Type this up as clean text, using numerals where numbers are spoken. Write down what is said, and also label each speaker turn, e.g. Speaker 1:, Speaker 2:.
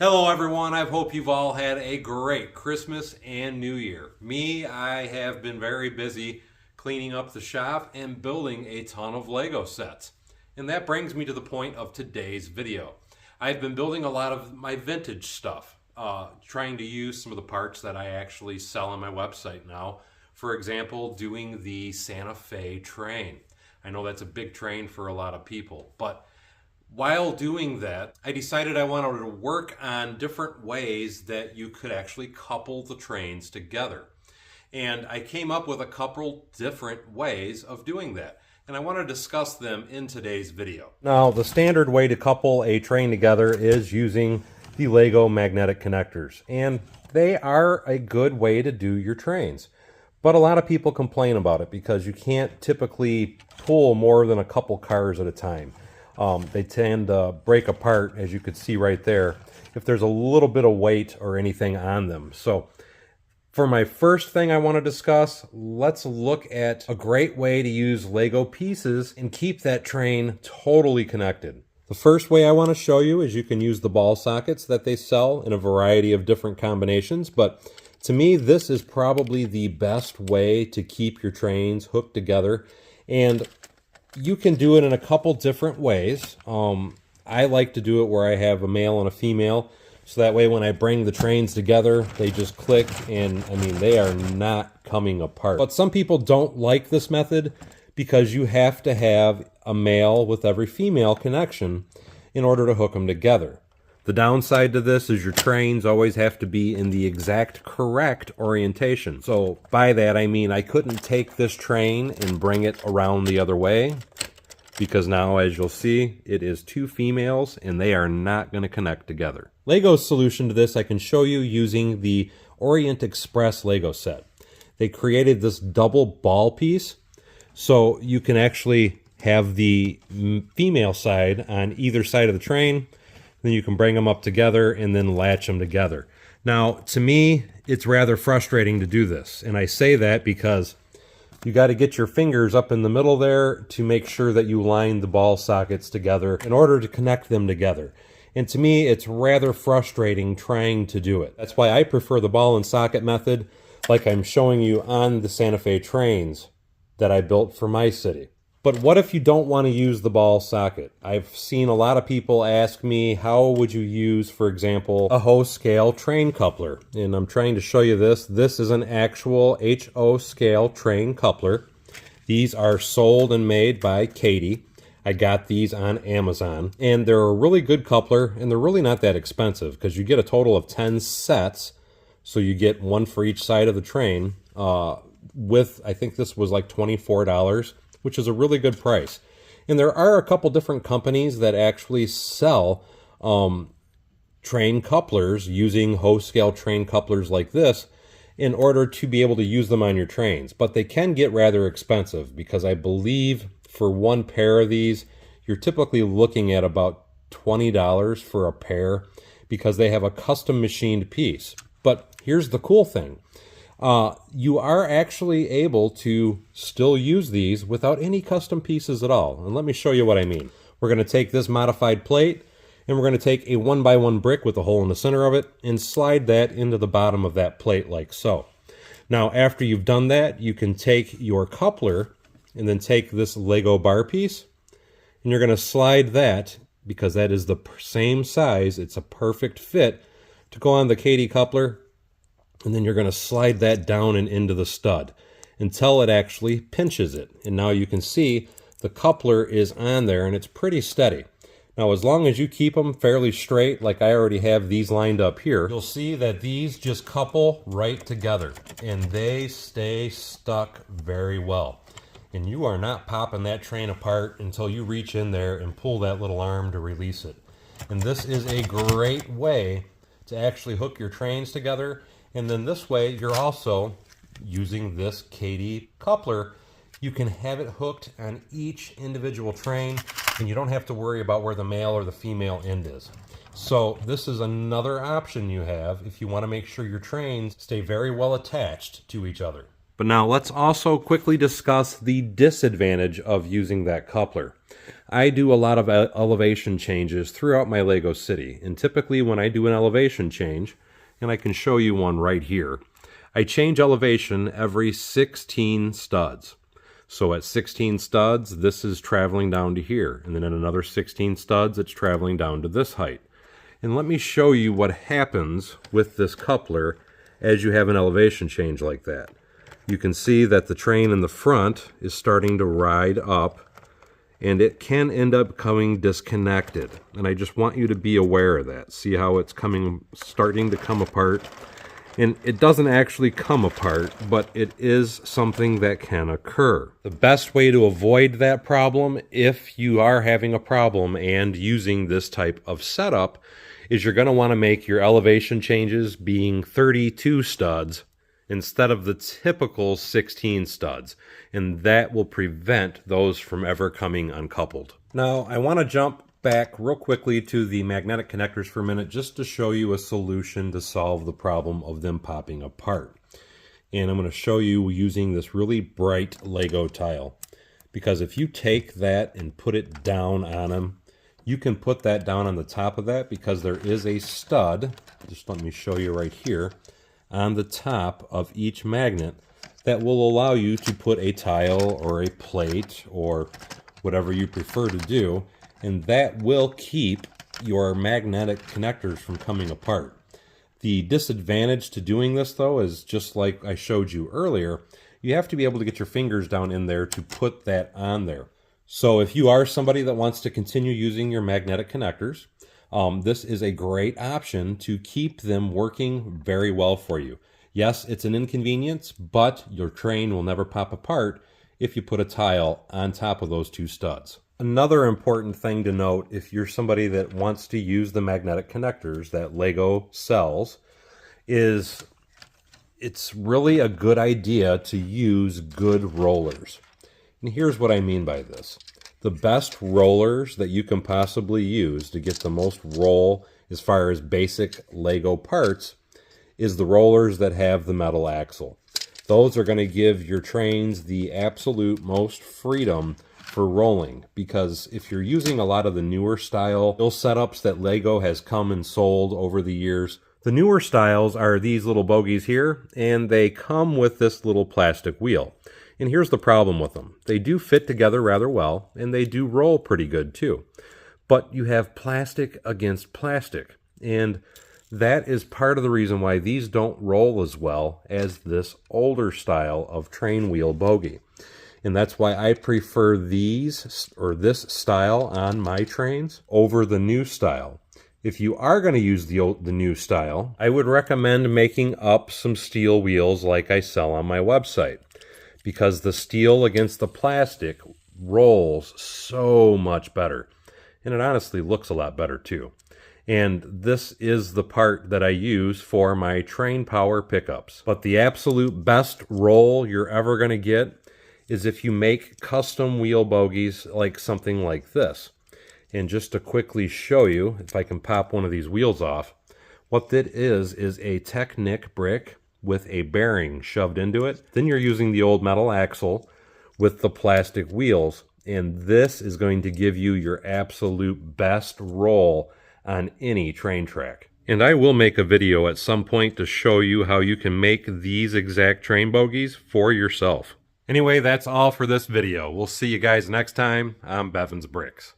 Speaker 1: Hello everyone, I hope you've all had a great Christmas and New Year. I have been very busy cleaning up the shop and building a ton of Lego sets. And that brings me to the point of today's video. I've been building a lot of my vintage stuff, trying to use some of the parts that I actually sell on my website now. For example, doing the Santa Fe train. I know that's a big train for a lot of people, but while doing that, I decided I wanted to work on different ways that you could actually couple the trains together. And I came up with a couple different ways of doing that. And I want to discuss them in today's video. Now, the standard way to couple a train together is using the Lego magnetic connectors. And they are a good way to do your trains. But a lot of people complain about it because you can't typically pull more than a couple cars at a time. They tend to break apart, as you could see right there, if there's a little bit of weight or anything on them. So for my first thing I want to discuss, let's look at a great way to use Lego pieces and keep that train totally connected. The first way I want to show you is you can use the ball sockets that they sell in a variety of different combinations, but to me this is probably the best way to keep your trains hooked together. And you can do it in a couple different ways. I like to do it where I have a male and a female, so that way when I bring the trains together, they just click, and I mean, they are not coming apart. But some people don't like this method because you have to have a male with every female connection in order to hook them together. The downside to this is your trains always have to be in the exact correct orientation. So by that I mean I couldn't take this train and bring it around the other way, because now, as you'll see, it is two females and they are not going to connect together. Lego's solution to this I can show you using the Orient Express Lego set. They created this double ball piece, so you can actually have the female side on either side of the train. Then you can bring them up together and then latch them together. Now, to me, it's rather frustrating to do this. And I say that because you got to get your fingers up in the middle there to make sure that you line the ball sockets together in order to connect them together. And to me, it's rather frustrating trying to do it. That's why I prefer the ball and socket method, like I'm showing you on the Santa Fe trains that I built for my city. But what if you don't want to use the ball socket? I've seen a lot of people ask me, how would you use, for example, a HO scale train coupler? And I'm trying to show you this. This is an actual HO scale train coupler. These are sold and made by Katie. I got these on Amazon. And they're a really good coupler, and they're really not that expensive because you get a total of 10 sets. So you get one for each side of the train with, I think this was like $24. Which is a really good price. And there are a couple different companies that actually sell train couplers using HO scale train couplers like this in order to be able to use them on your trains. But they can get rather expensive because I believe for one pair of these, you're typically looking at about $20 for a pair because they have a custom machined piece. But here's the cool thing. You are actually able to still use these without any custom pieces at all. And let me show you what I mean. We're going to take this modified plate and we're going to take a 1x1 brick with a hole in the center of it and slide that into the bottom of that plate like so. Now, after you've done that, you can take your coupler and then take this Lego bar piece and you're going to slide that, because that is the same size, it's a perfect fit, to go on the Katie coupler. And then you're going to slide that down and into the stud until it actually pinches it. And now you can see the coupler is on there and it's pretty steady. Now, as long as you keep them fairly straight, like I already have these lined up here, you'll see that these just couple right together and they stay stuck very well. And you are not popping that train apart until you reach in there and pull that little arm to release it. And this is a great way to actually hook your trains together. And then this way, you're also using this Katie coupler. You can have it hooked on each individual train, and you don't have to worry about where the male or the female end is. So this is another option you have if you want to make sure your trains stay very well attached to each other. But now let's also quickly discuss the disadvantage of using that coupler. I do a lot of elevation changes throughout my Lego city, and typically when I do an elevation change, and I can show you one right here, I change elevation every 16 studs. So at 16 studs, this is traveling down to here, and then at another 16 studs, it's traveling down to this height. And let me show you what happens with this coupler as you have an elevation change like that. You can see that the train in the front is starting to ride up, and it can end up coming disconnected. And I just want you to be aware of that. See how it's starting to come apart? And it doesn't actually come apart, but it is something that can occur. The best way to avoid that problem, if you are having a problem and using this type of setup, is you're going to want to make your elevation changes being 32 studs instead of the typical 16 studs, and that will prevent those from ever coming uncoupled. Now, I want to jump back real quickly to the magnetic connectors for a minute just to show you a solution to solve the problem of them popping apart. And I'm going to show you using this really bright Lego tile, because if you take that and put it down on them, you can put that down on the top of that, because there is a stud, just let me show you right here, on the top of each magnet that will allow you to put a tile or a plate or whatever you prefer to do, and that will keep your magnetic connectors from coming apart. The disadvantage to doing this, though, is just like I showed you earlier, you have to be able to get your fingers down in there to put that on there. So if you are somebody that wants to continue using your magnetic connectors, this is a great option to keep them working very well for you. Yes, it's an inconvenience, but your train will never pop apart if you put a tile on top of those two studs. Another important thing to note, if you're somebody that wants to use the magnetic connectors that Lego sells, is it's really a good idea to use good rollers. And here's what I mean by this. The best rollers that you can possibly use to get the most roll as far as basic Lego parts is the rollers that have the metal axle. Those are going to give your trains the absolute most freedom for rolling, because if you're using a lot of the newer style setups that Lego has come and sold over the years, the newer styles are these little bogies here, and they come with this little plastic wheel. And here's the problem with them. They do fit together rather well, and they do roll pretty good too. But you have plastic against plastic, and that is part of the reason why these don't roll as well as this older style of train wheel bogie. And that's why I prefer these, or this style on my trains, over the new style. If you are going to use the new style, I would recommend making up some steel wheels like I sell on my website, because the steel against the plastic rolls so much better. And it honestly looks a lot better too. And this is the part that I use for my train power pickups. But the absolute best roll you're ever going to get is if you make custom wheel bogies like something like this. And just to quickly show you, if I can pop one of these wheels off, what that is a Tecumseh brick with a bearing shoved into it. Then you're using the old metal axle with the plastic wheels, and this is going to give you your absolute best roll on any train track. And I will make a video at some point to show you how you can make these exact train bogies for yourself. Anyway, that's all for this video. We'll see you guys next time. I'm Bevins Bricks.